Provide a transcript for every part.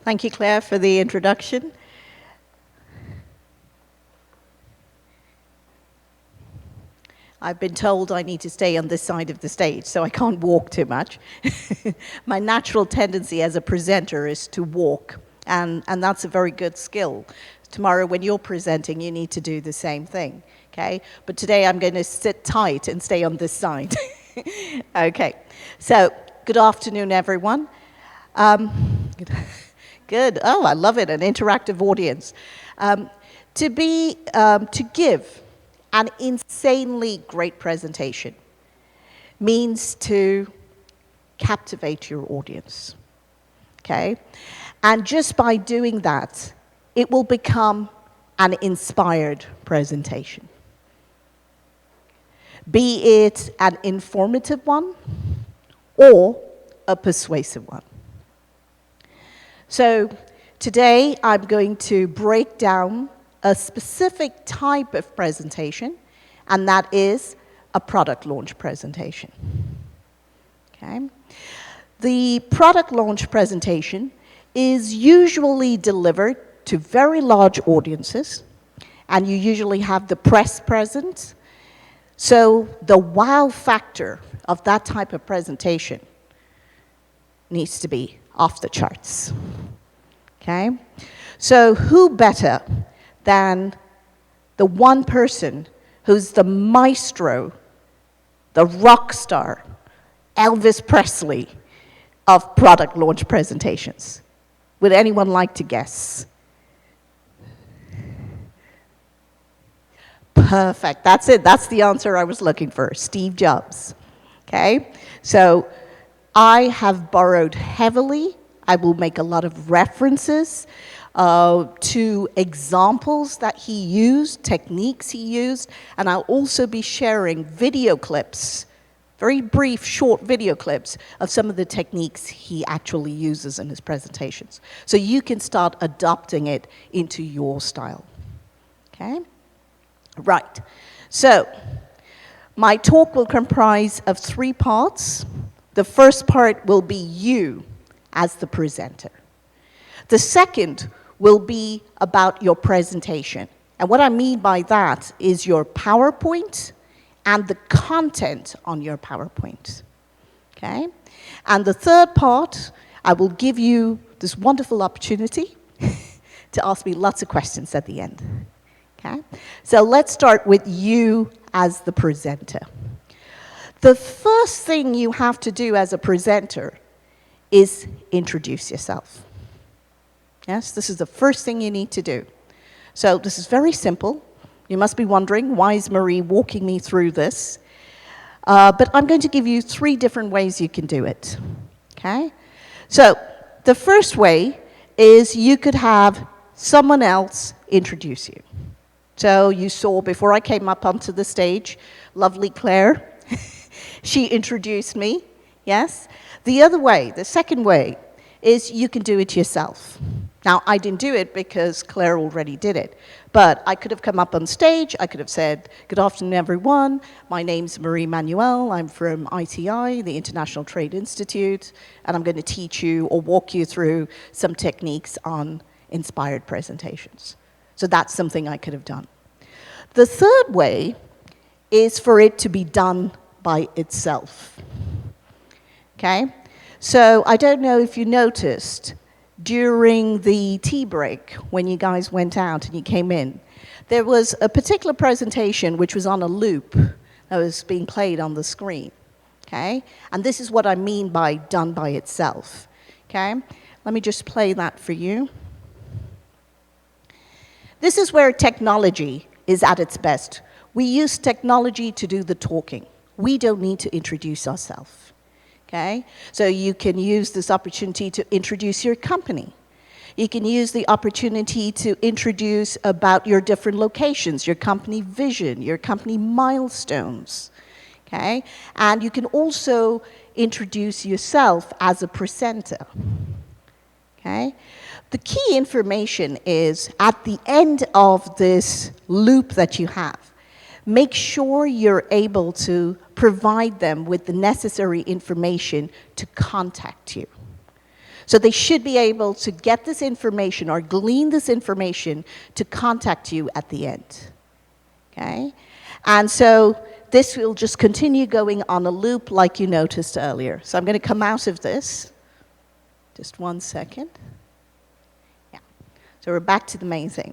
Thank you, Claire, for the introduction. I've been told I need to stay on this side of the stage, so I can't walk too much. My natural tendency as a presenter is to walk, and that's a very good skill. Tomorrow, when you're presenting, you need to do the same thing, okay? But today, I'm going to sit tight and stay on this side. Okay, so good afternoon, everyone. Good. Oh, I love it, an interactive audience. To give an insanely great presentation means to captivate your audience, okay? And just by doing that, it will become an inspired presentation. Be it an informative one or a persuasive one. So today I'm going to break down a specific type of presentation, and that is a product launch presentation. Okay? The product launch presentation is usually delivered to very large audiences, and you usually have the press present. So the wow factor of that type of presentation needs to be off the charts. Okay? So who better than the one person who's the maestro, the rock star, Elvis Presley of product launch presentations? Would anyone like to guess? Perfect, that's it, that's the answer I was looking for, Steve Jobs. Okay, so I have borrowed heavily. I will make a lot of references to examples that he used, techniques he used, and I'll also be sharing video clips, very brief, short video clips of some of the techniques he actually uses in his presentations. So you can start adopting it into your style, okay? Right, so my talk will comprise of 3 parts. The first part will be you as the presenter. The second will be about your presentation. And what I mean by that is your PowerPoint and the content on your PowerPoint, okay? And the third part, I will give you this wonderful opportunity to ask me lots of questions at the end, okay? So let's start with you as the presenter. The first thing you have to do as a presenter is introduce yourself. Yes, this is the first thing you need to do. So this is very simple. You must be wondering, why is Marie walking me through this? But I'm going to give you 3 different ways you can do it, okay? So the first way is you could have someone else introduce you. So you saw before I came up onto the stage, lovely Claire. She introduced me, yes? The other way, the second way, is you can do it yourself. Now, I didn't do it because Claire already did it, but I could have come up on stage, I could have said, good afternoon, everyone. My name's Marie Manuel. I'm from ITI, the International Trade Institute, and I'm going to teach you or walk you through some techniques on inspired presentations. So that's something I could have done. The third way is for it to be done by itself. Okay? So I don't know if you noticed, during the tea break, when you guys went out and you came in, there was a particular presentation which was on a loop that was being played on the screen, okay? And this is what I mean by done by itself, okay? Let me just play that for you. This is where technology is at its best. We use technology to do the talking. We don't need to introduce ourselves. Okay? So you can use this opportunity to introduce your company. You can use the opportunity to introduce about your different locations, your company vision, your company milestones. Okay? And you can also introduce yourself as a presenter. Okay? The key information is at the end of this loop that you have, make sure you're able to provide them with the necessary information to contact you. So they should be able to get this information or glean this information to contact you at the end. Okay? And so this will just continue going on a loop like you noticed earlier. So I'm going to come out of this. Just 1 second. Yeah. So we're back to the main thing.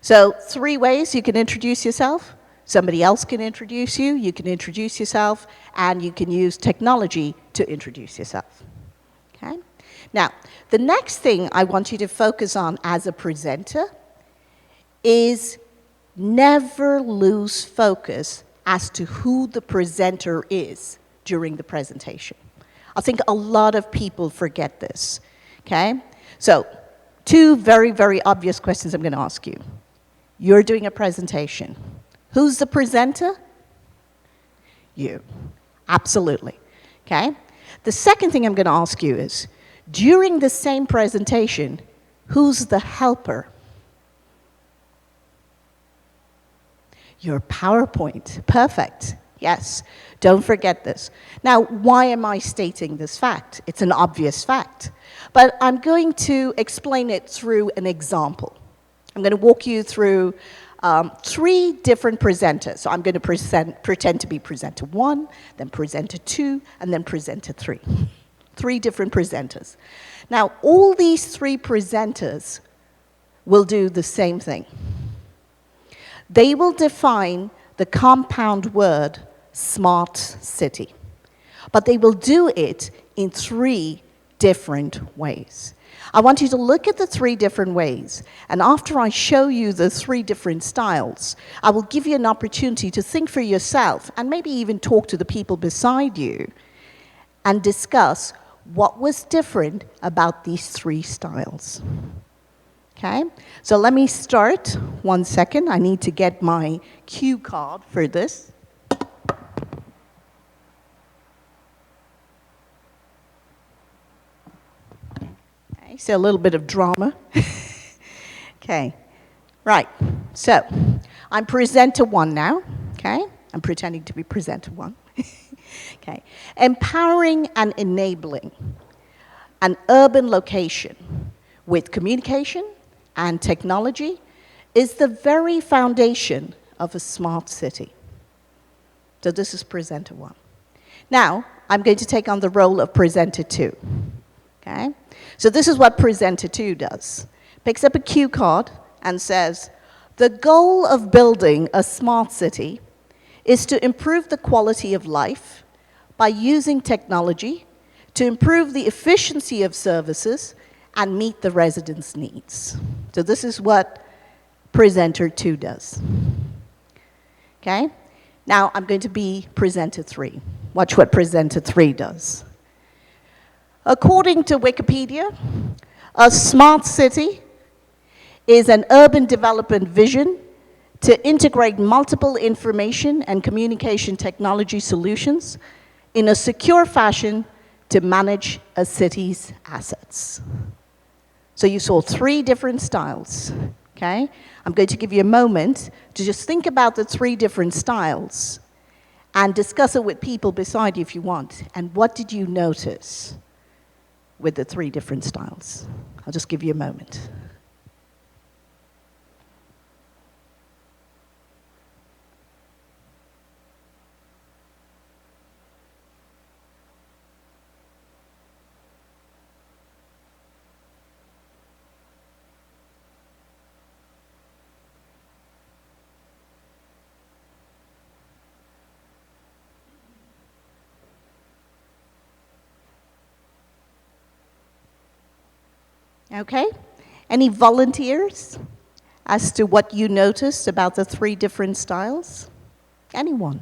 So 3 ways you can introduce yourself. Somebody else can introduce you. You can introduce yourself. And you can use technology to introduce yourself. Okay? Now, the next thing I want you to focus on as a presenter is never lose focus as to who the presenter is during the presentation. I think a lot of people forget this, okay? So, 2 very, very obvious questions I'm going to ask you. You're doing a presentation. Who's the presenter? You. Absolutely, okay? The second thing I'm going to ask you is, during the same presentation, who's the helper? Your PowerPoint. Perfect. Yes. Don't forget this. Now, why am I stating this fact? It's an obvious fact. But I'm going to explain it through an example. I'm going to walk you through 3 different presenters. So I'm going to pretend to be presenter 1, then presenter 2, and then presenter 3. 3 different presenters. Now, all these 3 presenters will do the same thing. They will define the compound word smart city, but they will do it in 3 different ways. I want you to look at the 3 different ways, and after I show you the 3 different styles, I will give you an opportunity to think for yourself and maybe even talk to the people beside you and discuss what was different about these 3 styles. Okay, so let me start. 1 second, I need to get my cue card for this. Okay, so a little bit of drama. Okay, right, so I'm presenter 1 now, okay? I'm pretending to be presenter 1. Okay, empowering and enabling an urban location with communication and technology is the very foundation of a smart city. So this is presenter 1. Now, I'm going to take on the role of presenter 2. Okay? So this is what presenter 2 does. Picks up a cue card and says, the goal of building a smart city is to improve the quality of life by using technology to improve the efficiency of services and meet the residents' needs. So this is what presenter 2 does. Okay? Now I'm going to be presenter 3. Watch what presenter 3 does. According to Wikipedia, a smart city is an urban development vision to integrate multiple information and communication technology solutions in a secure fashion to manage a city's assets. So you saw 3 different styles, okay? I'm going to give you a moment to just think about the 3 different styles and discuss it with people beside you if you want. And what did you notice with the 3 different styles? I'll just give you a moment. Okay? Any volunteers as to what you noticed about the 3 different styles? Anyone?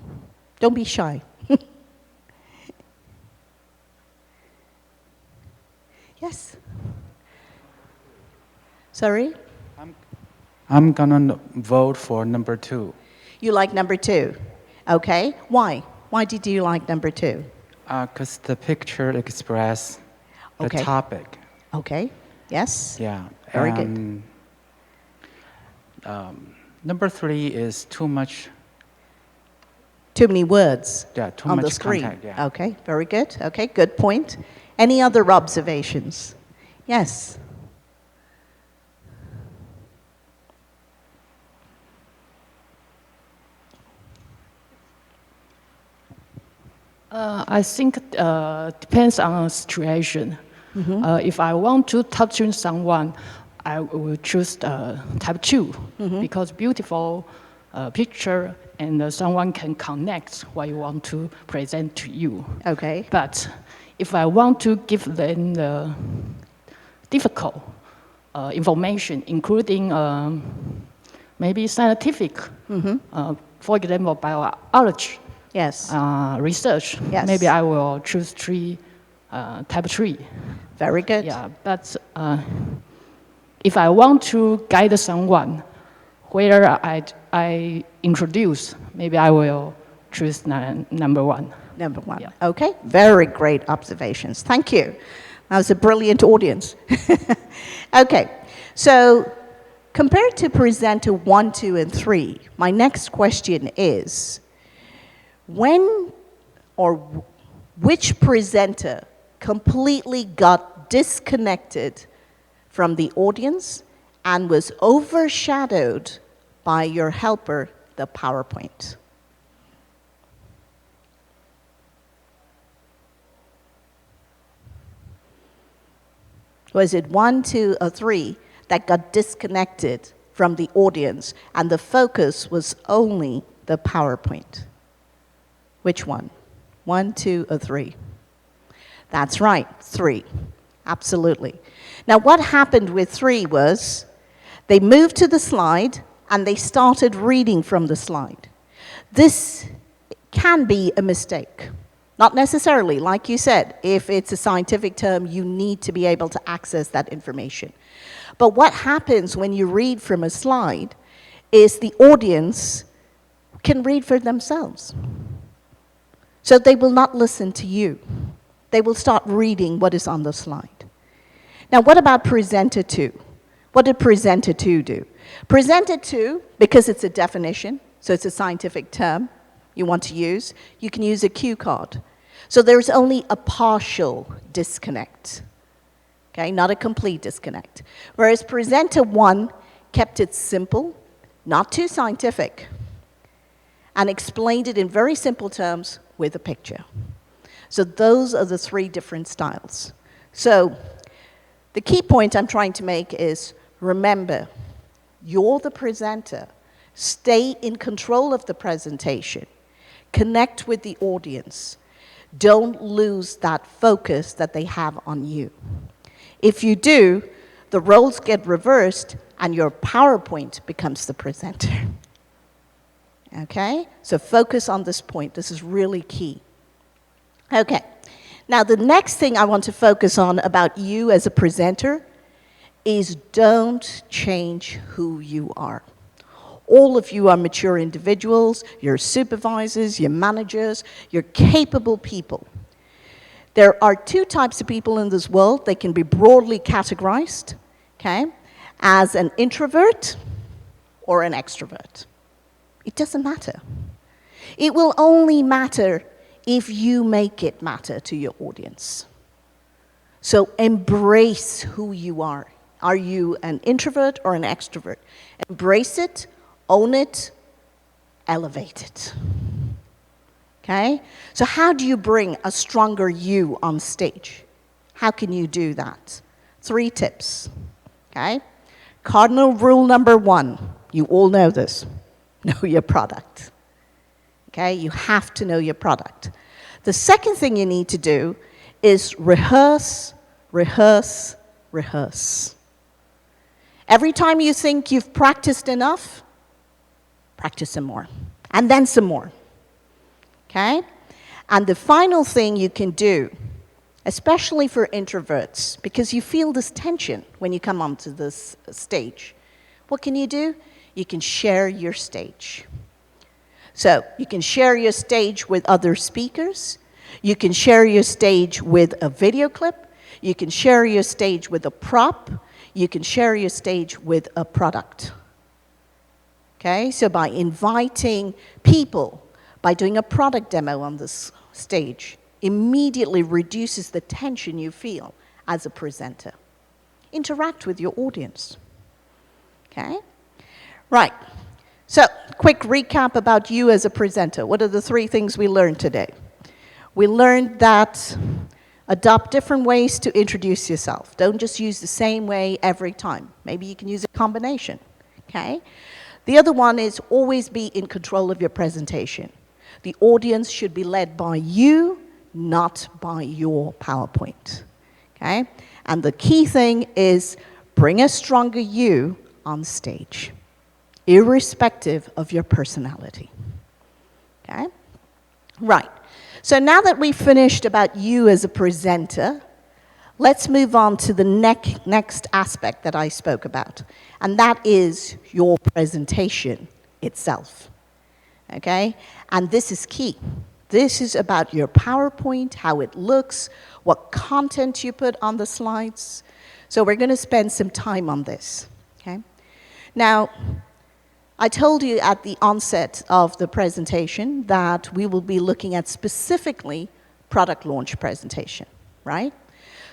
Don't be shy. Yes? Sorry? I'm gonna vote for number 2. You like number 2? Okay. Why? Why did you like number 2? Because the picture express the Okay. topic. Okay. Yes? Yeah. Very good. Number 3 is too much. Too many words Yeah, too on much the screen. content. Yeah. Okay, very good. Okay, good point. Any other observations? Yes. I think depends on the situation. If I want to touch on someone, I will choose type 2 because beautiful picture and someone can connect what you want to present to you. Okay. But if I want to give them the difficult information, including maybe scientific, for example, biology, Yes. research, Yes. maybe I will choose type 3. Very good. Yeah, but if I want to guide someone, where I introduce, maybe I will choose number 1. Number 1. Yeah. Okay. Very great observations. Thank you. That was a brilliant audience. Okay. So compared to presenter 1, 2, and 3, my next question is, when or which presenter completely got disconnected from the audience and was overshadowed by your helper, the PowerPoint? Was it 1, 2, or 3 that got disconnected from the audience and the focus was only the PowerPoint? Which one? 1, 2, or 3? That's right, 3. Absolutely. Now, what happened with 3 was they moved to the slide and they started reading from the slide. This can be a mistake. Not necessarily, like you said, if it's a scientific term, you need to be able to access that information. But what happens when you read from a slide is the audience can read for themselves. So they will not listen to you. They will start reading what is on the slide. Now, what about presenter 2? What did presenter 2 do? Presenter 2, because it's a definition, so it's a scientific term you want to use, you can use a cue card. So there's only a partial disconnect, okay, not a complete disconnect. Whereas presenter 1 kept it simple, not too scientific, and explained it in very simple terms with a picture. So those are the 3 different styles. So the key point I'm trying to make is, remember, you're the presenter. Stay in control of the presentation. Connect with the audience. Don't lose that focus that they have on you. If you do, the roles get reversed and your PowerPoint becomes the presenter. Okay? So focus on this point. This is really key. Okay. Now, the next thing I want to focus on about you as a presenter is don't change who you are. All of you are mature individuals, you're supervisors, you're managers, you're capable people. There are 2 types of people in this world. They can be broadly categorized, okay, as an introvert or an extrovert. It doesn't matter. It will only matter if you make it matter to your audience. So embrace who you are. Are you an introvert or an extrovert? Embrace it, own it, elevate it. Okay? So how do you bring a stronger you on stage? How can you do that? 3 tips. Okay? Cardinal rule number 1, you all know this. Know your product. Okay? You have to know your product. The second thing you need to do is rehearse, rehearse, rehearse. Every time you think you've practiced enough, practice some more, and then some more. Okay? And the final thing you can do, especially for introverts, because you feel this tension when you come onto this stage, what can you do? You can share your stage. So you can share your stage with other speakers. You can share your stage with a video clip. You can share your stage with a prop. You can share your stage with a product. Okay, so by inviting people, by doing a product demo on this stage, immediately reduces the tension you feel as a presenter. Interact with your audience. Okay? Right. So, quick recap about you as a presenter. What are the 3 things we learned today? We learned that adopt different ways to introduce yourself. Don't just use the same way every time. Maybe you can use a combination. Okay? The other one is always be in control of your presentation. The audience should be led by you, not by your PowerPoint. Okay? And the key thing is bring a stronger you on stage, irrespective of your personality. Okay? Right. So now that we've finished about you as a presenter, let's move on to the next aspect that I spoke about, and that is your presentation itself. Okay? And this is key. This is about your PowerPoint, how it looks, what content you put on the slides. So we're going to spend some time on this. Okay? Now, I told you at the onset of the presentation that we will be looking at specifically product launch presentation, right?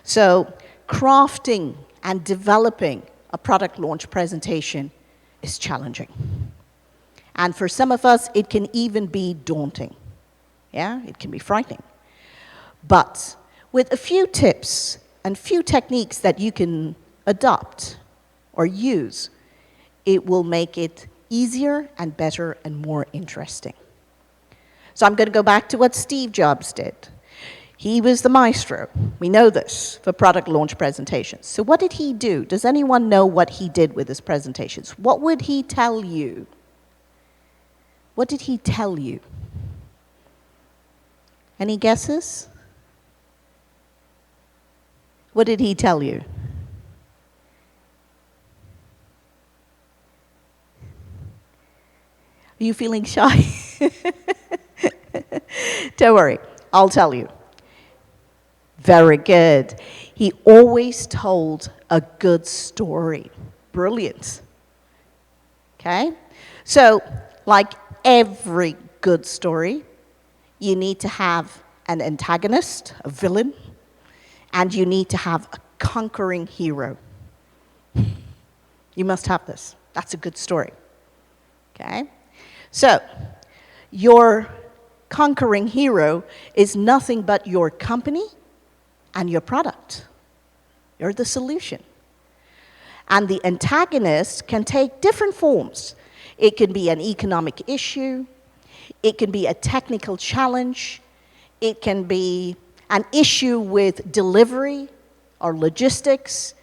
So crafting and developing a product launch presentation is challenging. And for some of us, it can even be daunting. Yeah, it can be frightening. But with a few tips and few techniques that you can adopt or use, it will make it easier and better and more interesting. So I'm going to go back to what Steve Jobs did. He was the maestro. We know this for product launch presentations. So what did he do? Does anyone know what he did with his presentations? What would he tell you? What did he tell you? Any guesses? What did he tell you? Are you feeling shy? Don't worry, I'll tell you. Very good. He always told a good story. Brilliant. Okay? So, like every good story, you need to have an antagonist, a villain, and you need to have a conquering hero. You must have this. That's a good story. Okay? So, your conquering hero is nothing but your company and your product. You're the solution. And the antagonist can take different forms. It can be an economic issue. It can be a technical challenge. It can be an issue with delivery or logistics.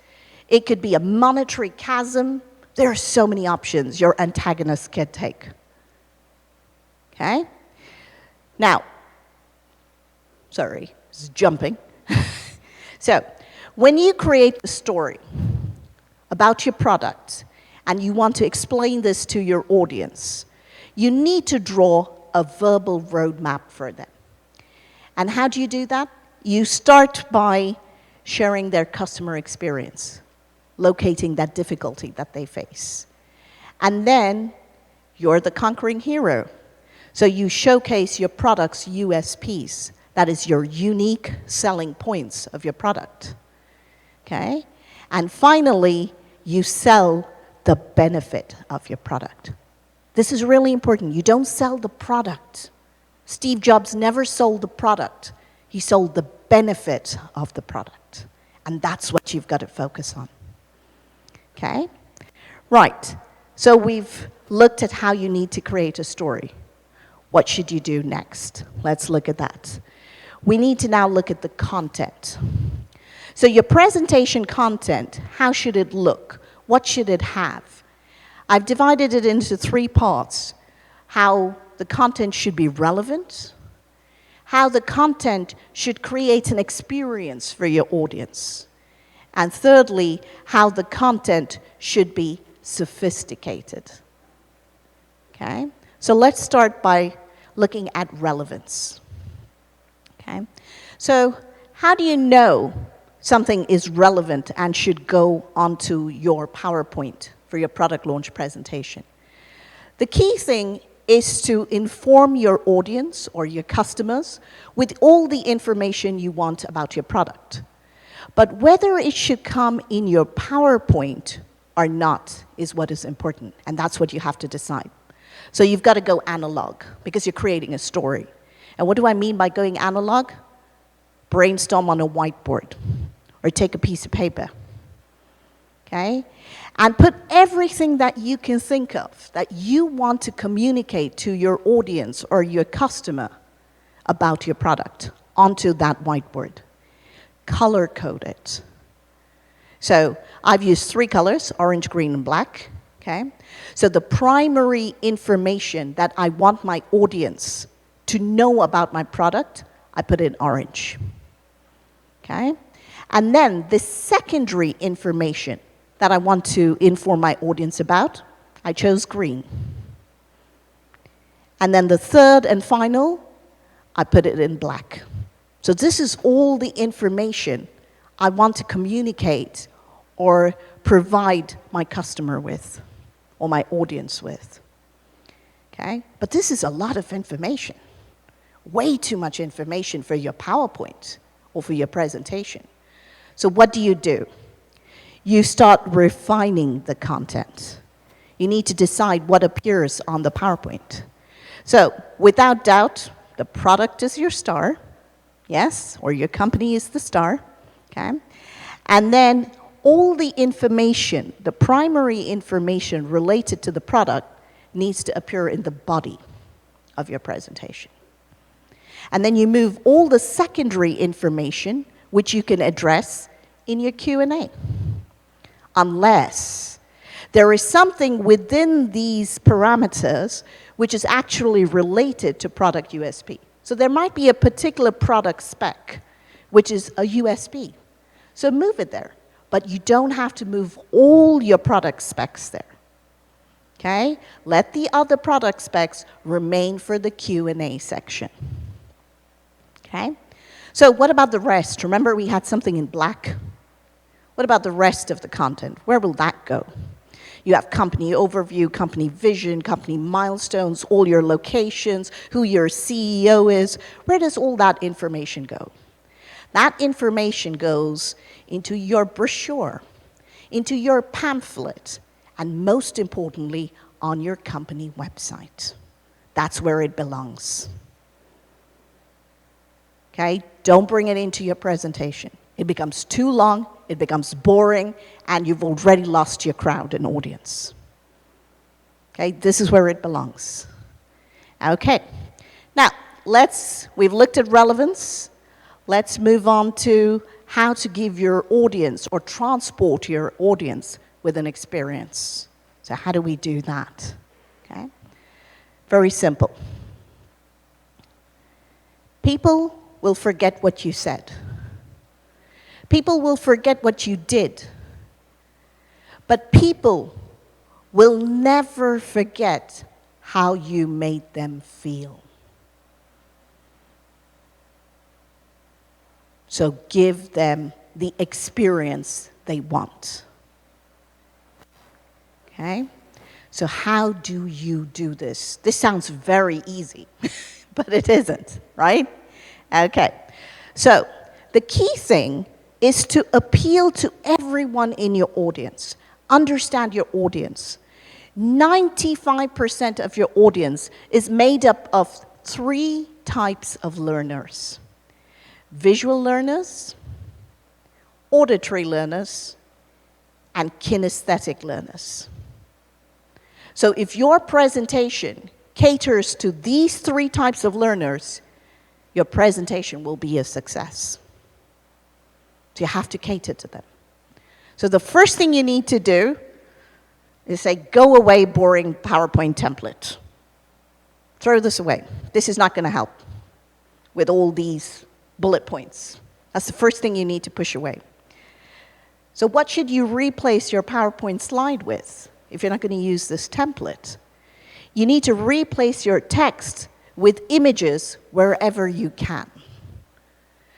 It could be a monetary chasm. There are so many options your antagonist can take. Okay? Now, sorry, this is jumping. So, when you create a story about your product and you want to explain this to your audience, you need to draw a verbal roadmap for them. And how do you do that? You start by sharing their customer experience, locating that difficulty that they face. And then you're the conquering hero. So you showcase your product's USPs. That is your unique selling points of your product. Okay? And finally, you sell the benefit of your product. This is really important. You don't sell the product. Steve Jobs never sold the product. He sold the benefit of the product. And that's what you've got to focus on. Okay? Right. So we've looked at how you need to create a story. What should you do next? Let's look at that. We need to now look at the content. So your presentation content, how should it look? What should it have? I've divided it into 3 parts. How the content should be relevant, how the content should create an experience for your audience, and thirdly, how the content should be sophisticated. Okay? So let's start by looking at relevance. Okay? So how do you know something is relevant and should go onto your PowerPoint for your product launch presentation? The key thing is to inform your audience or your customers with all the information you want about your product. But whether it should come in your PowerPoint or not is what is important, and that's what you have to decide. So you've got to go analog, because you're creating a story. And what do I mean by going analog? Brainstorm on a whiteboard, or take a piece of paper, okay? And put everything that you can think of that you want to communicate to your audience or your customer about your product onto that whiteboard. Color code it. So I've used 3 colors, orange, green, and black, okay? So the primary information that I want my audience to know about my product, I put in orange, okay? And then the secondary information that I want to inform my audience about, I chose green. And then the third and final, I put it in black. So this is all the information I want to communicate or provide my customer with, or my audience with, okay? But this is a lot of information, way too much information for your PowerPoint or for your presentation. So what do? You start refining the content. You need to decide what appears on the PowerPoint. So without doubt, the product is your star, yes, or your company is the star, okay? And then all the information, the primary information related to the product needs to appear in the body of your presentation. And then you move all the secondary information, which you can address in your Q&A. Unless there is something within these parameters which is actually related to product USP. So there might be a particular product spec, which is a USP. So move it there. But you don't have to move all your product specs there. Okay? Let the other product specs remain for the Q&A section. Okay? So what about the rest? Remember we had something in black? What about the rest of the content? Where will that go? You have company overview, company vision, company milestones, all your locations, who your CEO is. Where does all that information go? That information goes into your brochure, into your pamphlet, and most importantly, on your company website. That's where it belongs. Okay? Don't bring it into your presentation. It becomes too long, it becomes boring, and you've already lost your crowd and audience. Okay? This is where it belongs. Okay. Now, we've looked at relevance. Let's move on to how to give your audience or transport your audience with an experience. So how do we do that? Okay? Very simple. People will forget what you said. People will forget what you did. But people will never forget how you made them feel. So give them the experience they want. Okay? So how do you do this? This sounds very easy, but it isn't, right? Okay. So the key thing is to appeal to everyone in your audience. Understand your audience. 95% of your audience is made up of 3 types of learners: visual learners, auditory learners, and kinesthetic learners. So if your presentation caters to these 3 types of learners, your presentation will be a success. So you have to cater to them. So the first thing you need to do is say, go away, boring PowerPoint template. Throw this away. This is not going to help with all these bullet points. That's the first thing you need to push away. So what should you replace your PowerPoint slide with if you're not going to use this template? You need to replace your text with images wherever you can.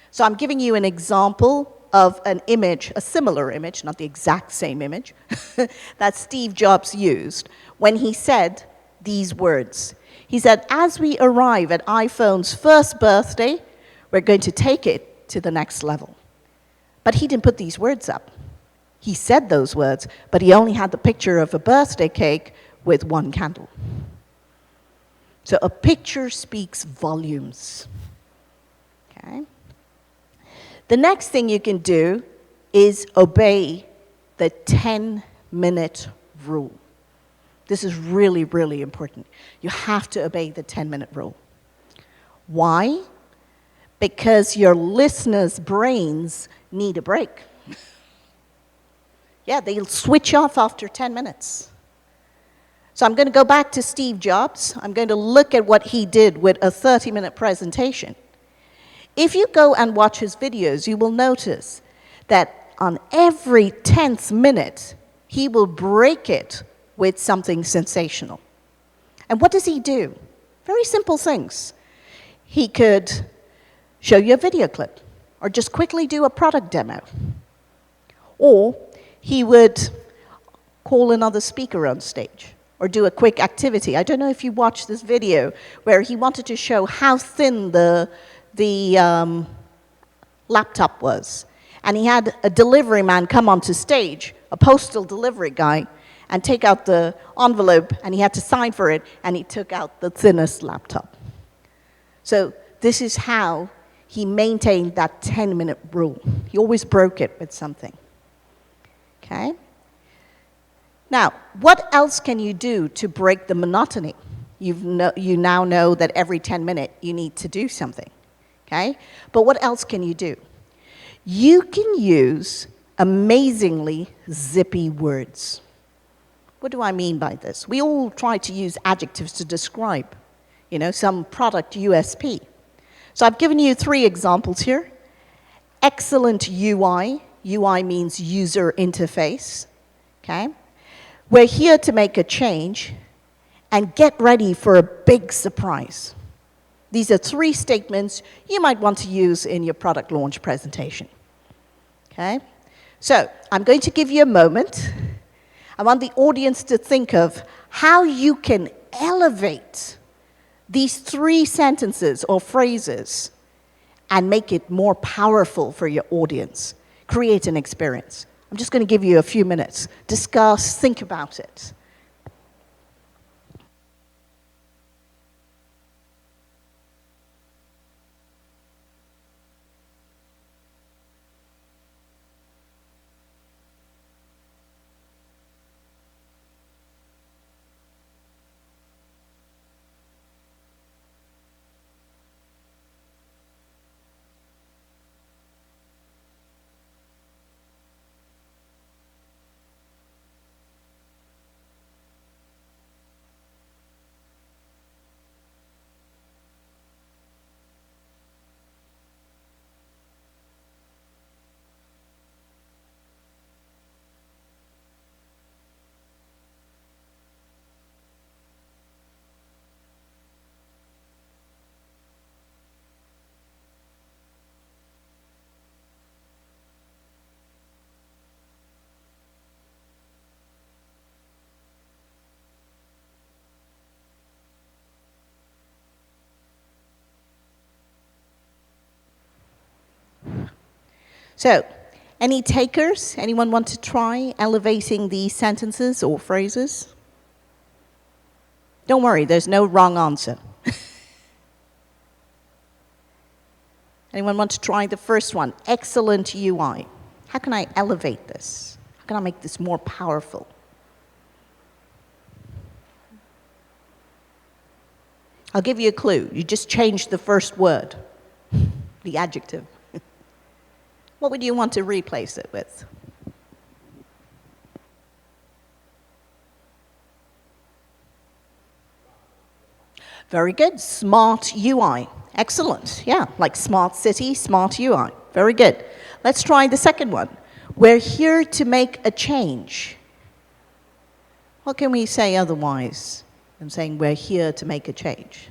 So I'm giving you an example of an image, a similar image, not the exact same image, that Steve Jobs used when he said these words. He said, as we arrive at iPhone's first birthday, we're going to take it to the next level. But he didn't put these words up. He said those words, but he only had the picture of a birthday cake with one candle. So a picture speaks volumes. Okay? The next thing you can do is obey the 10-minute rule. This is really, really important. You have to obey the 10-minute rule. Why? Because your listeners' brains need a break. Yeah, they'll switch off after 10 minutes. So I'm going to go back to Steve Jobs. I'm going to look at what he did with a 30-minute presentation. If you go and watch his videos, you will notice that on every 10th minute, he will break it with something sensational. And what does he do? Very simple things. He could show you a video clip, or just quickly do a product demo. Or he would call another speaker on stage, or do a quick activity. I don't know if you watched this video where he wanted to show how thin the laptop was. And he had a delivery man come onto stage, a postal delivery guy, and take out the envelope, and he had to sign for it, and he took out the thinnest laptop. So this is how he maintained that 10-minute rule. He always broke it with something. Okay? Now, what else can you do to break the monotony? You now know that every 10 minutes you need to do something. Okay? But what else can you do? You can use amazingly zippy words. What do I mean by this? We all try to use adjectives to describe, some product USP. So I've given you 3 examples here. Excellent UI. UI means user interface. Okay? We're here to make a change, and get ready for a big surprise. These are 3 statements you might want to use in your product launch presentation. Okay? So I'm going to give you a moment. I want the audience to think of how you can elevate these 3 sentences or phrases and make it more powerful for your audience. Create an experience. I'm just going to give you a few minutes. Discuss, think about it. So, any takers? Anyone want to try elevating these sentences or phrases? Don't worry, there's no wrong answer. Anyone want to try the first one? Excellent UI. How can I elevate this? How can I make this more powerful? I'll give you a clue. You just changed the first word, the adjective. What would you want to replace it with? Very good. Smart UI. Excellent. Yeah, like smart city, smart UI. Very good. Let's try the second one. We're here to make a change. What can we say otherwise than saying we're here to make a change?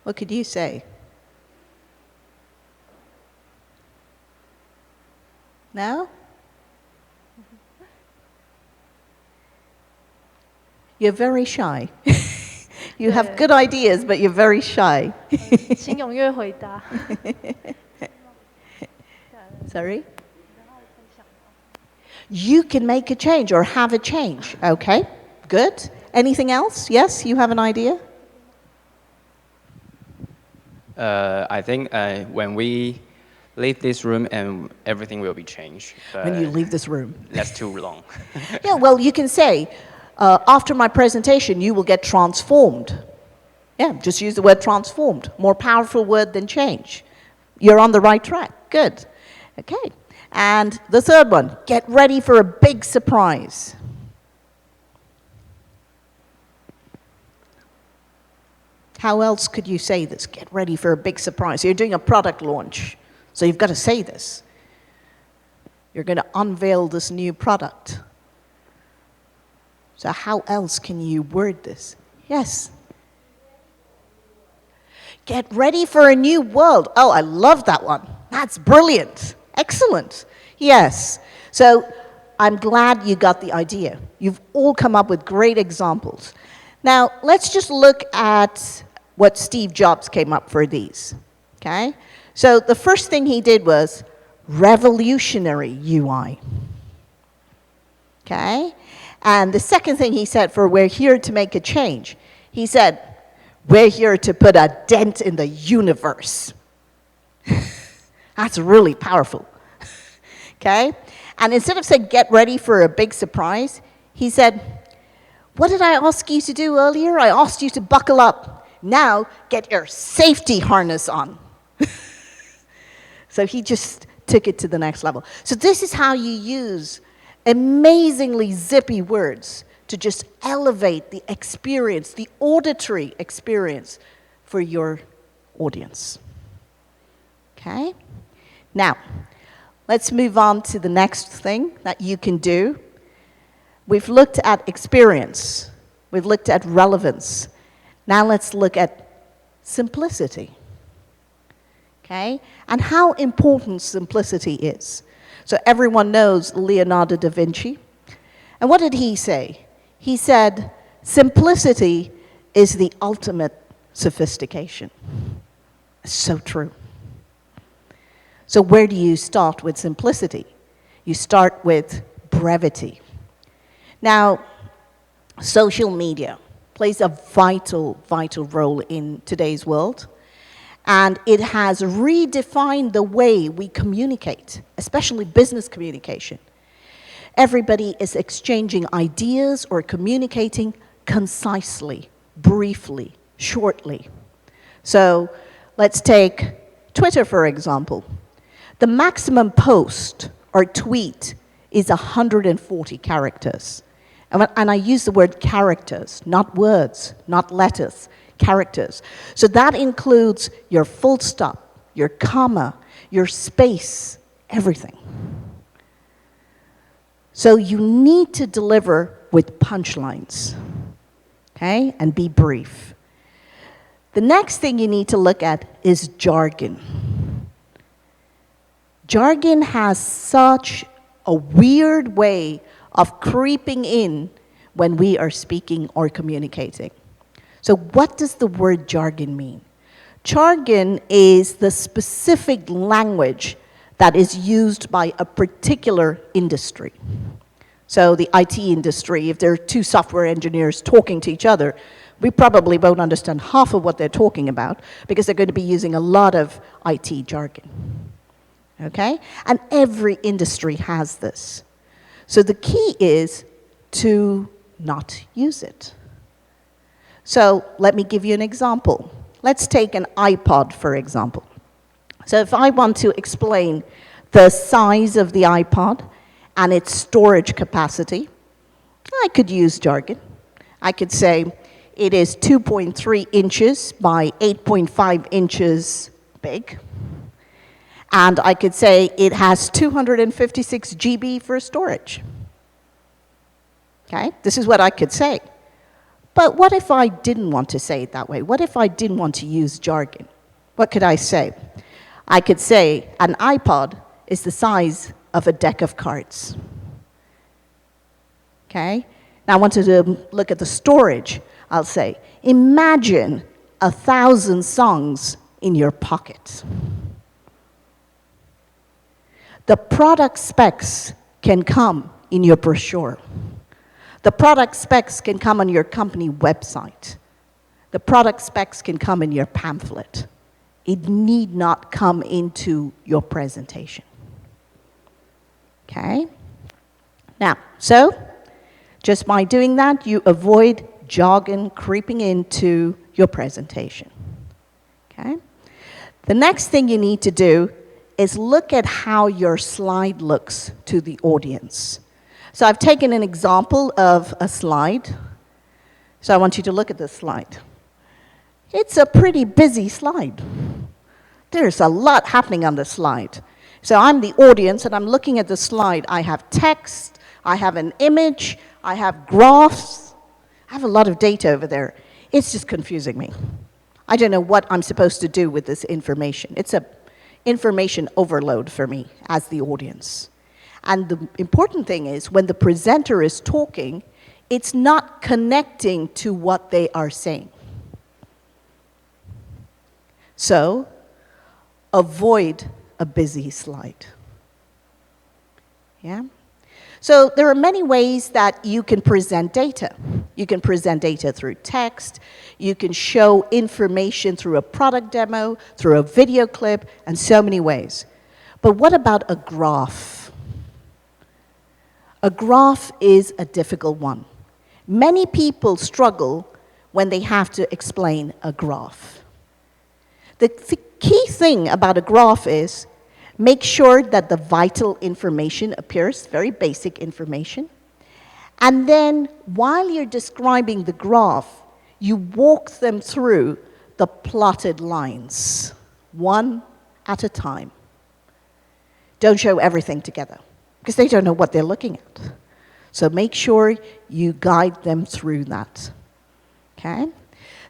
What could you say? No? You're very shy. You have good ideas, but you're very shy. 请踊跃回答。 Sorry? You can make a change or have a change. Okay, good. Anything else? Yes, you have an idea? I think when we leave this room and everything will be changed. When you leave this room. That's too long. Yeah, well, you can say, after my presentation, you will get transformed. Yeah, just use the word transformed. More powerful word than change. You're on the right track. Good. Okay. And the third one, get ready for a big surprise. How else could you say this? Get ready for a big surprise. You're doing a product launch, so you've got to say this. You're going to unveil this new product. So how else can you word this? Yes. Get ready for a new world. Oh, I love that one. That's brilliant. Excellent. Yes. So I'm glad you got the idea. You've all come up with great examples. Now, let's just look at what Steve Jobs came up for these. Okay? So the first thing he did was revolutionary UI. Okay? And the second thing he said for we're here to make a change, he said, we're here to put a dent in the universe. That's really powerful. Okay? And instead of saying, get ready for a big surprise, he said, what did I ask you to do earlier? I asked you to buckle up. Now, get your safety harness on. So he just took it to the next level. So this is how you use amazingly zippy words to just elevate the experience, the auditory experience for your audience. Okay? Now, let's move on to the next thing that you can do. We've looked at experience. We've looked at relevance. Now let's look at simplicity. Okay? And how important simplicity is. So everyone knows Leonardo da Vinci. And what did he say? He said, simplicity is the ultimate sophistication. So true. So where do you start with simplicity? You start with brevity. Now, social media plays a vital, vital role in today's world. And it has redefined the way we communicate, especially business communication. Everybody is exchanging ideas or communicating concisely, briefly, shortly. So let's take Twitter, for example. The maximum post or tweet is 140 characters. And I use the word characters, not words, not letters, characters. So that includes your full stop, your comma, your space, everything. So you need to deliver with punchlines, okay, and be brief. The next thing you need to look at is jargon. Jargon has such a weird way of creeping in when we are speaking or communicating. So what does the word jargon mean? Jargon is the specific language that is used by a particular industry. So the IT industry, if there are two software engineers talking to each other, we probably won't understand half of what they're talking about because they're going to be using a lot of IT jargon. Okay? And every industry has this. So the key is to not use it. So let me give you an example. Let's take an iPod, for example. So if I want to explain the size of the iPod and its storage capacity, I could use jargon. I could say it is 2.3 inches by 8.5 inches big. And I could say it has 256 GB for storage. Okay, this is what I could say. But what if I didn't want to say it that way? What if I didn't want to use jargon? What could I say? I could say an iPod is the size of a deck of cards. Okay? Now I want you to look at the storage. I'll say, imagine 1,000 songs in your pocket. The product specs can come in your brochure. The product specs can come on your company website. The product specs can come in your pamphlet. It need not come into your presentation. Okay? Now, so, just by doing that, you avoid jargon creeping into your presentation. Okay? The next thing you need to do is look at how your slide looks to the audience. So I've taken an example of a slide. So I want you to look at this slide. It's a pretty busy slide. There's a lot happening on the slide. So I'm the audience and I'm looking at the slide. I have text, I have an image, I have graphs. I have a lot of data over there. It's just confusing me. I don't know what I'm supposed to do with this information. It's a information overload for me as the audience. And the important thing is when the presenter is talking, it's not connecting to what they are saying. So, avoid a busy slide. Yeah? So there are many ways that you can present data. You can present data through text, you can show information through a product demo, through a video clip, and so many ways. But what about a graph? A graph is a difficult one. Many people struggle when they have to explain a graph. The key thing about a graph is make sure that the vital information appears, very basic information. And then while you're describing the graph, you walk them through the plotted lines, one at a time. Don't show everything together, because they don't know what they're looking at. So make sure you guide them through that. Okay?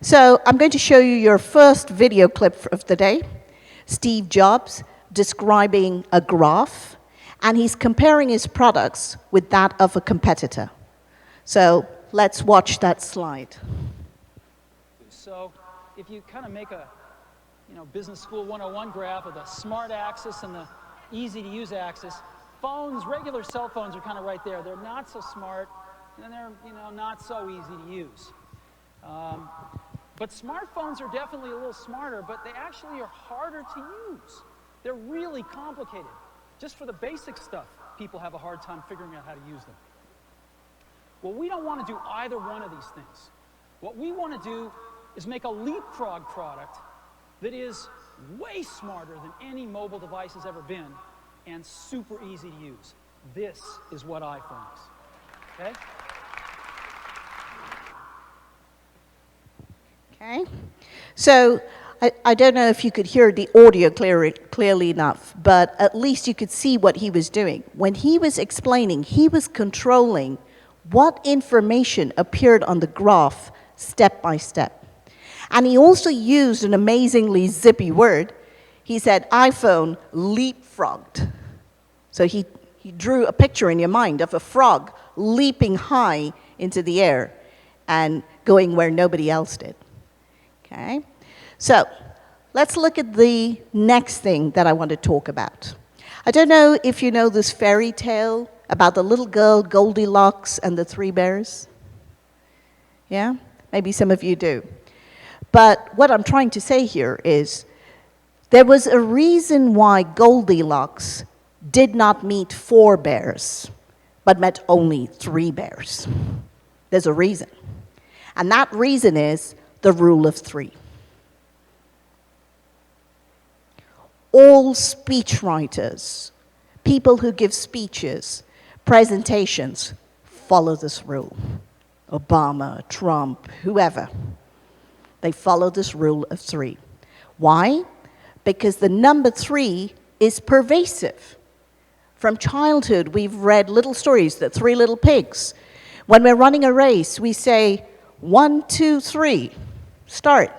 So I'm going to show you your first video clip of the day. Steve Jobs describing a graph, and he's comparing his products with that of a competitor. So let's watch that slide. So if you kind of make a business school 101 graph with a smart axis and the easy to use axis, phones, regular cell phones are kind of right there. They're not so smart, and they're not so easy to use. But smartphones are definitely a little smarter, but they actually are harder to use. They're really complicated. Just for the basic stuff, people have a hard time figuring out how to use them. Well, we don't want to do either one of these things. What we want to do is make a leapfrog product that is way smarter than any mobile device has ever been and super easy to use. This is what iPhone is. Okay? Okay, so I don't know if you could hear the audio clearly enough, but at least you could see what he was doing. When he was explaining, he was controlling what information appeared on the graph step by step. And he also used an amazingly zippy word. He said iPhone leapfrogged. So he drew a picture in your mind of a frog leaping high into the air and going where nobody else did. Okay, so let's look at the next thing that I want to talk about. I don't know if you know this fairy tale about the little girl Goldilocks and the three bears. Yeah, maybe some of you do. But what I'm trying to say here is there was a reason why Goldilocks did not meet 4 bears, but met only 3 bears. There's a reason. And that reason is the rule of 3. All speechwriters, people who give speeches, presentations, follow this rule. Obama, Trump, whoever. They follow this rule of 3. Why? Because the number 3 is pervasive. From childhood, we've read little stories, the 3 little pigs. When we're running a race, we say, 1, 2, 3. Start.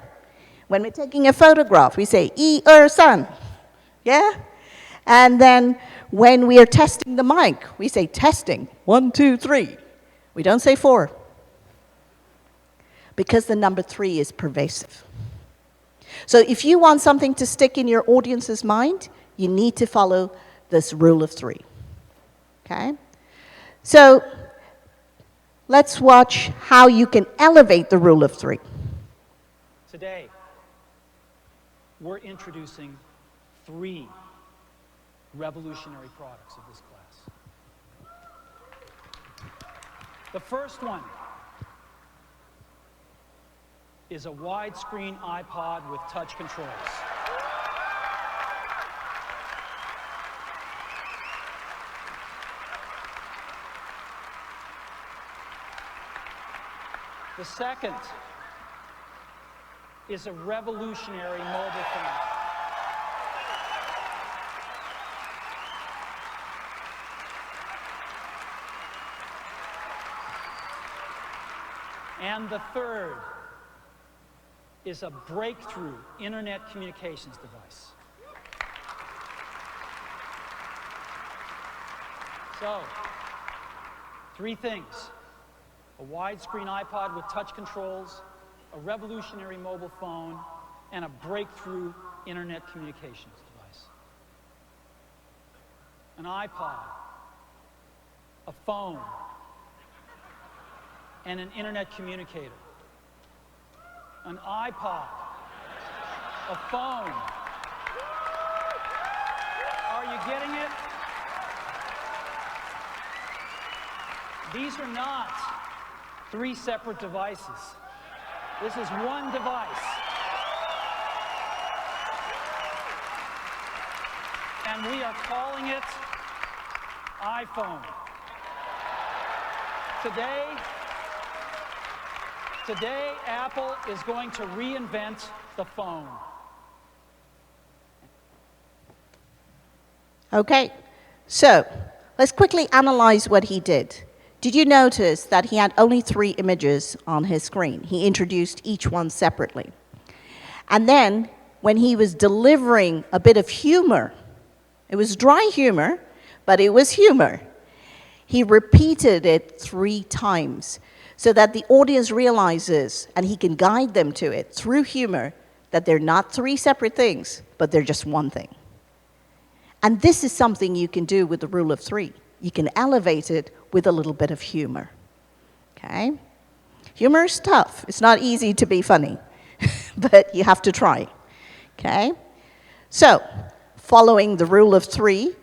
When we're taking a photograph, we say, 1, 2, 3. Yeah? And then when we are testing the mic, we say, testing, 1, 2, 3. We don't say 4. Because the number 3 is pervasive. So if you want something to stick in your audience's mind, you need to follow this rule of 3. Okay? So let's watch how you can elevate the rule of 3. Today, we're introducing 3 revolutionary products of this class. The first one is a widescreen iPod with touch controls. The second is a revolutionary mobile phone. And the third is a breakthrough internet communications device. So, 3 things: a widescreen iPod with touch controls, a revolutionary mobile phone, and a breakthrough internet communications device. An iPod, a phone, and an internet communicator. An iPod, a phone. Are you getting it? These are not 3 separate devices. This is one device. And we are calling it iPhone. Today, Apple is going to reinvent the phone. Okay, so let's quickly analyze what he did. Did you notice that he had only 3 images on his screen? He introduced each one separately. And then, when he was delivering a bit of humor, it was dry humor, but it was humor. He repeated it 3 times so that the audience realizes, and he can guide them to it through humor, that they're not 3 separate things, but they're just one thing. And this is something you can do with the rule of 3. You can elevate it with a little bit of humor. Okay? Humor is tough. It's not easy to be funny, but you have to try. Okay? So, following the rule of 3,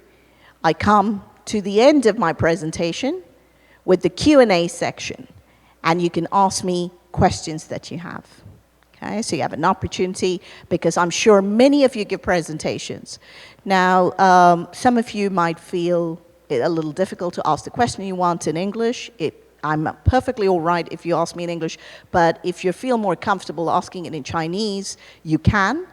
I come to the end of my presentation with the Q&A section. And you can ask me questions that you have. Okay, so you have an opportunity, because I'm sure many of you give presentations. Now, some of you might feel it a little difficult to ask the question you want in English. I'm perfectly all right if you ask me in English, but if you feel more comfortable asking it in Chinese, you can.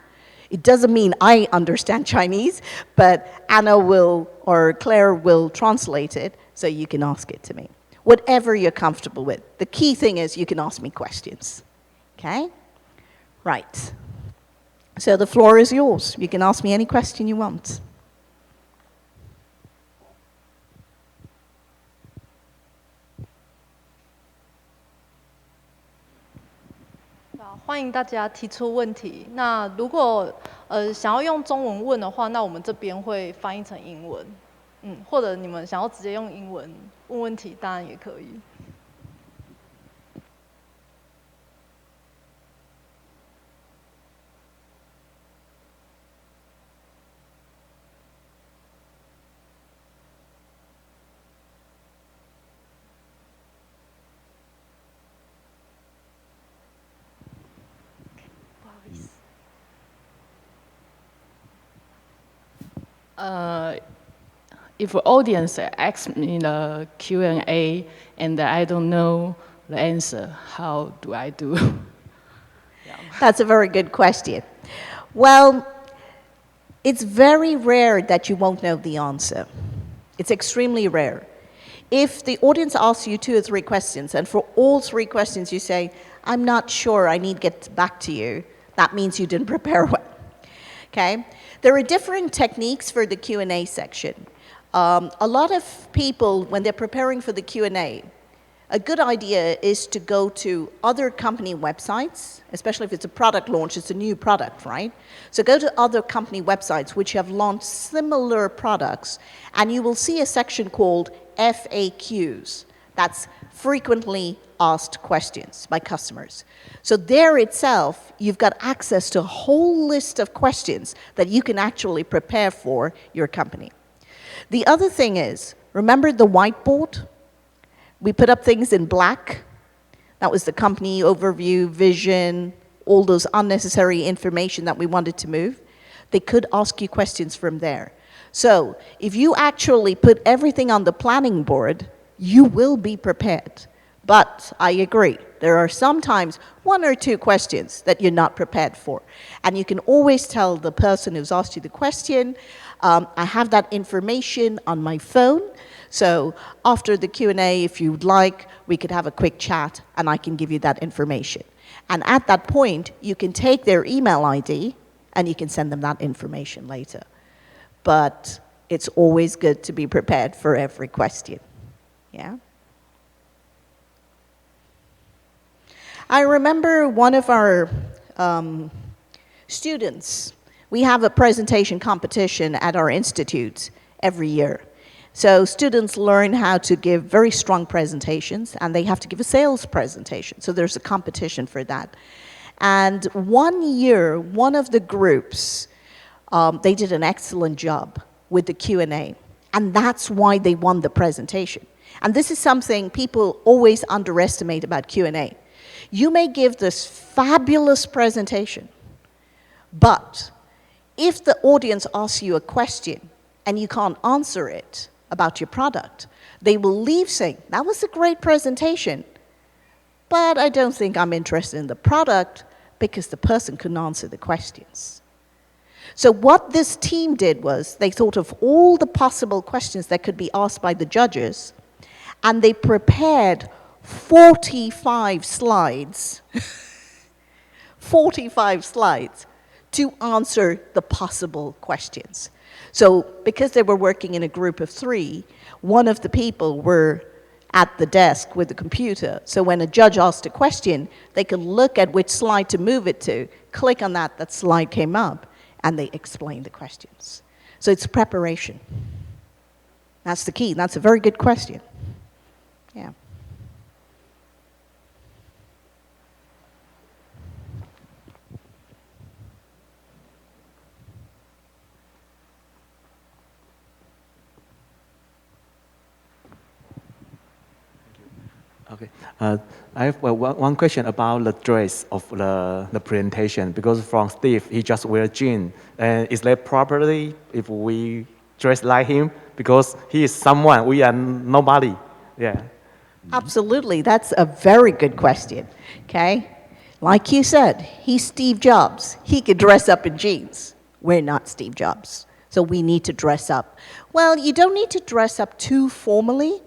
It doesn't mean I understand Chinese, but Anna will, or Claire will translate it, so you can ask it to me. Whatever you're comfortable with. The key thing is you can ask me questions. Okay? Right. So the floor is yours. You can ask me any question you want.欢迎大家提出问题。那如果想要用中文问的话，那我们这边会翻译成英文。或者你们想要直接用英文问问题，当然也可以。不好意思。If an audience asks me the Q&A and I don't know the answer, how do I do? That's a very good question. Well, it's very rare that you won't know the answer. It's extremely rare. If the audience asks you 2 or 3 questions, and for all 3 questions you say, I'm not sure, I need to get back to you, that means you didn't prepare well. Okay? There are different techniques for the Q&A section. A lot of people, when they're preparing for the Q&A, a good idea is to go to other company websites, especially if it's a product launch, it's a new product, right? So go to other company websites which have launched similar products, and you will see a section called FAQs. That's frequently asked questions by customers. So there itself, you've got access to a whole list of questions that you can actually prepare for your company. The other thing is, remember the whiteboard? We put up things in black. That was the company overview, vision, all those unnecessary information that we wanted to move. They could ask you questions from there. So if you actually put everything on the planning board, you will be prepared. But I agree, there are sometimes 1 or 2 questions that you're not prepared for. And you can always tell the person who's asked you the question, I have that information on my phone, so after the Q&A, if you'd like, we could have a quick chat and I can give you that information. And at that point, you can take their email ID and you can send them that information later. But it's always good to be prepared for every question. Yeah? I remember one of our students, we have a presentation competition at our institute every year. So students learn how to give very strong presentations, and they have to give a sales presentation. So there's a competition for that. And one year, one of the groups, they did an excellent job with the Q&A, and that's why they won the presentation. And this is something people always underestimate about Q&A. You may give this fabulous presentation, but if the audience asks you a question and you can't answer it about your product, they will leave saying, that was a great presentation, but I don't think I'm interested in the product because the person couldn't answer the questions. So what this team did was they thought of all the possible questions that could be asked by the judges, and they prepared 45 slides, 45 slides to answer the possible questions. So because they were working in a group of 3, one of the people were at the desk with the computer. So when a judge asked a question, they could look at which slide to move it to, click on that, that slide came up, and they explained the questions. So it's preparation. That's the key. That's a very good question. Yeah. Okay. I have one question about the dress of the presentation, because from Steve, he just wear jeans. And is that properly if we dress like him? Because he is someone, we are nobody. Yeah. Absolutely. That's a very good question. Okay? Like you said, he's Steve Jobs. He could dress up in jeans. We're not Steve Jobs. So we need to dress up. Well, you don't need to dress up too formally,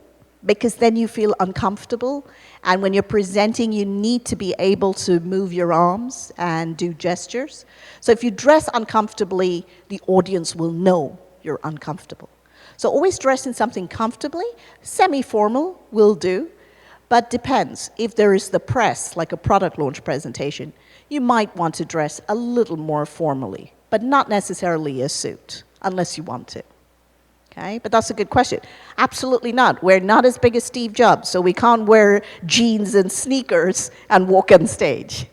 because then you feel uncomfortable. And when you're presenting, you need to be able to move your arms and do gestures. So if you dress uncomfortably, the audience will know you're uncomfortable. So always dress in something comfortably. Semi-formal will do, but depends. If there is the press, like a product launch presentation, you might want to dress a little more formally, but not necessarily a suit, unless you want to. Okay, but that's a good question. Absolutely not. We're not as big as Steve Jobs, so we can't wear jeans and sneakers and walk on stage.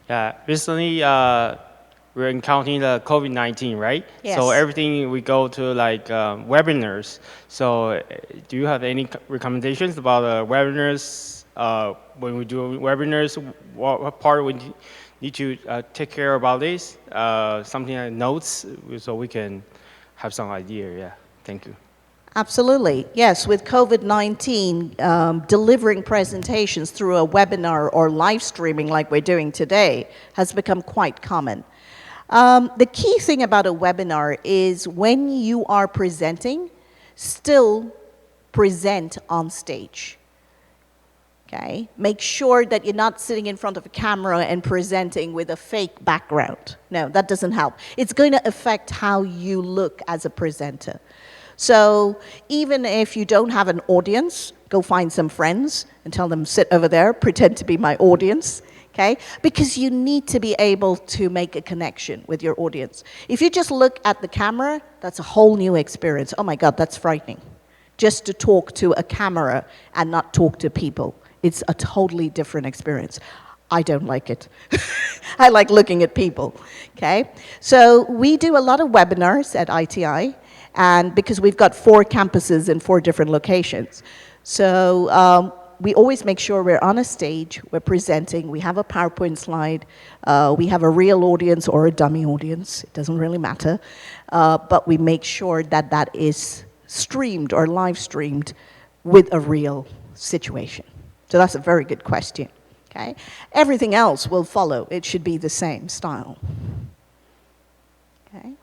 Yeah, recently we're encountering the COVID-19, right? Yes. So everything we go to like webinars. So do you have any recommendations about webinars? When we do webinars, what part we need to take care about this? Something like notes, so we can have some idea. Yeah, thank you. Absolutely. Yes, with COVID-19, delivering presentations through a webinar or live streaming like we're doing today has become quite common. The key thing about a webinar is when you are presenting, still present on stage. Okay? Make sure that you're not sitting in front of a camera and presenting with a fake background. No, that doesn't help. It's going to affect how you look as a presenter. So even if you don't have an audience, go find some friends and tell them, sit over there, pretend to be my audience. Okay? Because you need to be able to make a connection with your audience. If you just look at the camera, that's a whole new experience. Oh my God, that's frightening. Just to talk to a camera and not talk to people. It's a totally different experience. I don't like it. I like looking at people, okay? So we do a lot of webinars at ITI, and because we've got 4 campuses in 4 different locations. So we always make sure we're on a stage, we're presenting, we have a PowerPoint slide, we have a real audience or a dummy audience, it doesn't really matter, but we make sure that that is streamed or live streamed with a real situation. So that's a very good question, okay? Everything else will follow. It should be the same style, okay?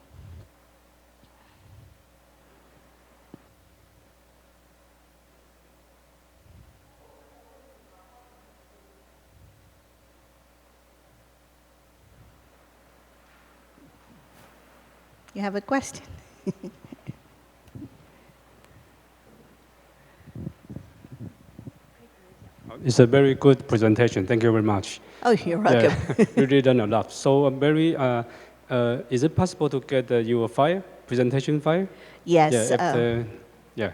You have a question? It's a very good presentation. Thank you very much. Oh, you're welcome. Yeah, you really done a lot. So is it possible to get your file, presentation file? Yes. Yeah.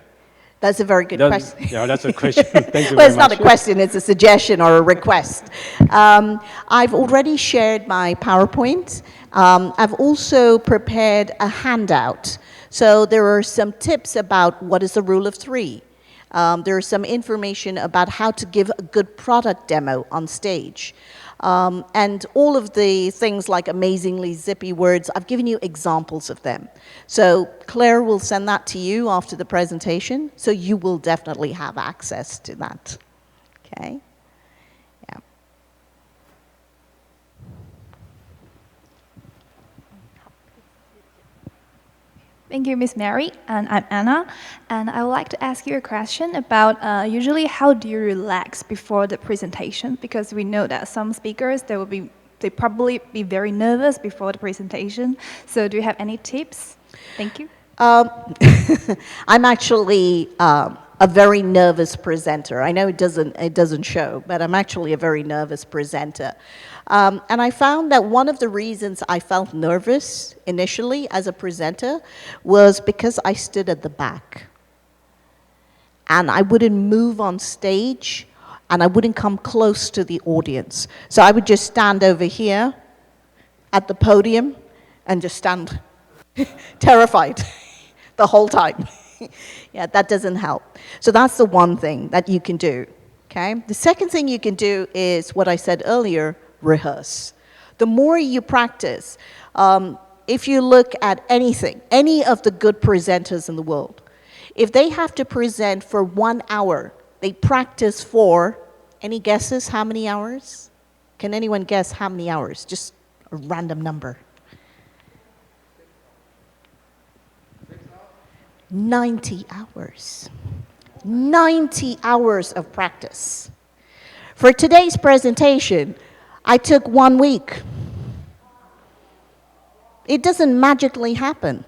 That's a very good question. Yeah, that's a question. Thank you Well, very it's not a much. question, it's a suggestion or a request. I've already shared my PowerPoint. I've also prepared a handout. So there are some tips about what is the rule of 3. There's some information about how to give a good product demo on stage. And all of the things like amazingly zippy words, I've given you examples of them. So Claire will send that to you after the presentation, so you will definitely have access to that. Okay? Yeah. Thank you, Miss Mary, and I'm Anna, and I would like to ask you a question about usually how do you relax before the presentation? Because we know that some speakers, they probably be very nervous before the presentation. So do you have any tips? Thank you. I'm actually a very nervous presenter. I know it doesn't show, but I'm actually a very nervous presenter. And I found that one of the reasons I felt nervous initially as a presenter was because I stood at the back. And I wouldn't move on stage, and I wouldn't come close to the audience. So I would just stand over here at the podium and just stand terrified the whole time. Yeah, that doesn't help. So that's the one thing that you can do, okay? The second thing you can do is what I said earlier, rehearse. The more you practice, if you look at anything, any of the good presenters in the world, if they have to present for 1 hour, they practice for, any guesses how many hours? Can anyone guess how many hours? Just a random number. 90 hours. 90 hours of practice. For today's presentation, I took 1 week. It doesn't magically happen.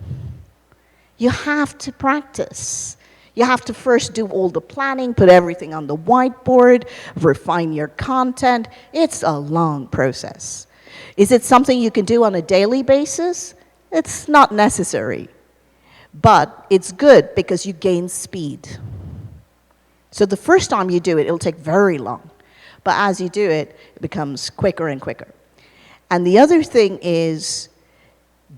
You have to practice. You have to first do all the planning, put everything on the whiteboard, refine your content. It's a long process. Is it something you can do on a daily basis? It's not necessary. But it's good because you gain speed. So the first time you do it, it'll take very long. But as you do it, it becomes quicker and quicker. And the other thing is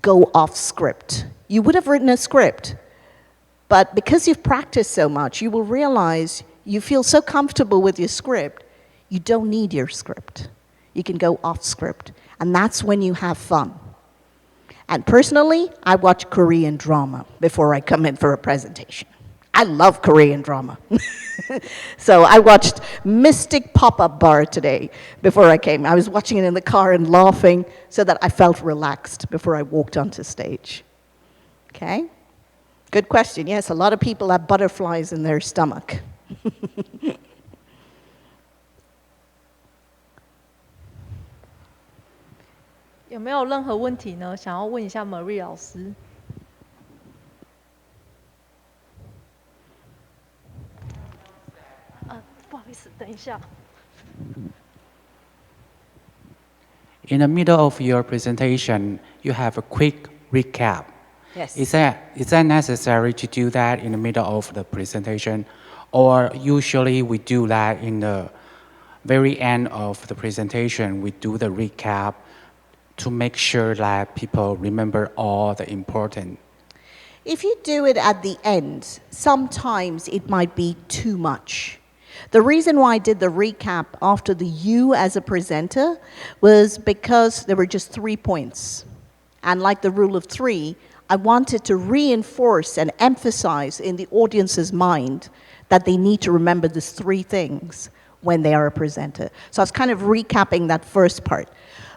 go off script. You would have written a script, but because you've practiced so much, you will realize you feel so comfortable with your script, you don't need your script. You can go off script. And that's when you have fun. And personally, I watch Korean drama before I come in for a presentation. I love Korean drama. So I watched Mystic Pop-Up Bar today before I came. I was watching it in the car and laughing so that I felt relaxed before I walked onto stage. Okay? Good question. Yes, a lot of people have butterflies in their stomach. 有没有任何问题呢？想要问一下 Marie 老师。不好意思，等一下。In the middle of your presentation, you have a quick recap. Yes. Is that necessary to do that in the middle of the presentation? Or usually we do that in the very end of the presentation, we do the recap to make sure that people remember all the important. If you do it at the end, sometimes it might be too much. The reason why I did the recap after the you as a presenter was because there were just 3 points. And like the rule of 3, I wanted to reinforce and emphasize in the audience's mind that they need to remember these 3 things when they are a presenter. So I was kind of recapping that first part.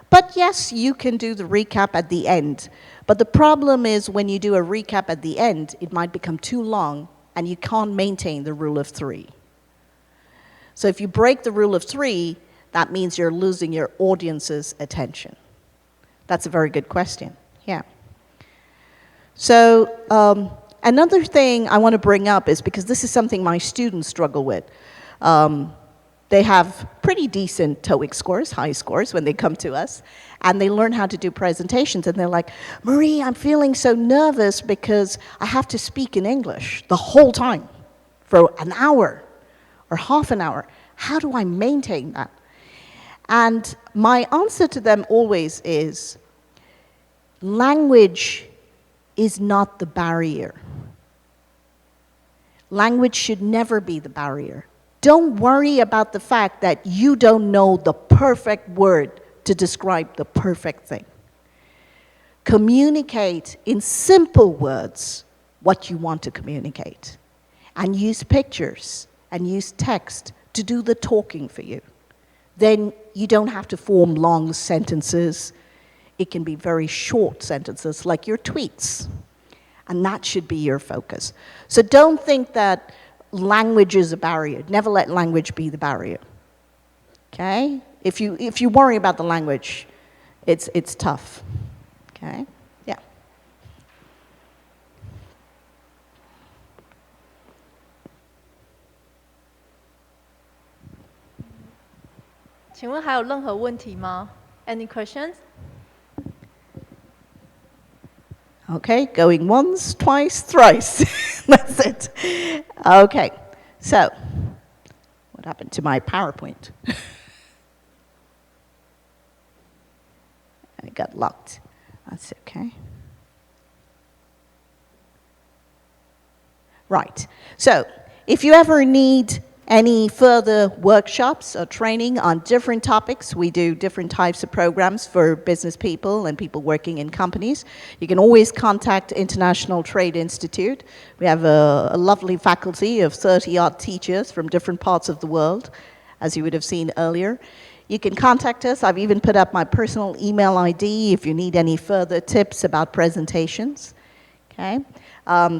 But yes, you can do the recap at the end. But the problem is when you do a recap at the end, it might become too long and you can't maintain the rule of 3. So if you break the rule of 3, that means you're losing your audience's attention. That's a very good question, yeah. So another thing I want to bring up is because this is something my students struggle with. They have pretty decent TOEIC scores, high scores, when they come to us, and they learn how to do presentations, and they're like, Marie, I'm feeling so nervous because I have to speak in English the whole time for an hour or half an hour. How do I maintain that? And my answer to them always is, language is not the barrier. Language should never be the barrier. Don't worry about the fact that you don't know the perfect word to describe the perfect thing. Communicate in simple words what you want to communicate. And use pictures and use text to do the talking for you. Then you don't have to form long sentences. It can be very short sentences like your tweets. And that should be your focus. So don't think that language is a barrier. Never let language be the barrier. Okay? If you worry about the language, it's tough. Okay? Yeah. 请问还有任何问题吗 ？Any questions? Okay, going once, twice, thrice. That's it. Okay, so what happened to my PowerPoint? It got locked. That's okay. Right, so if you ever need any further workshops or training on different topics, we do different types of programs for business people and people working in companies. You can always contact International Trade Institute. We have a lovely faculty of 30-odd teachers from different parts of the world, as you would have seen earlier. You can contact us. I've even put up my personal email ID if you need any further tips about presentations. Okay?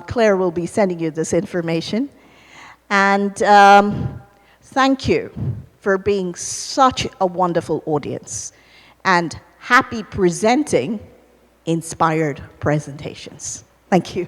Claire will be sending you this information. And thank you for being such a wonderful audience and happy presenting inspired presentations. Thank you.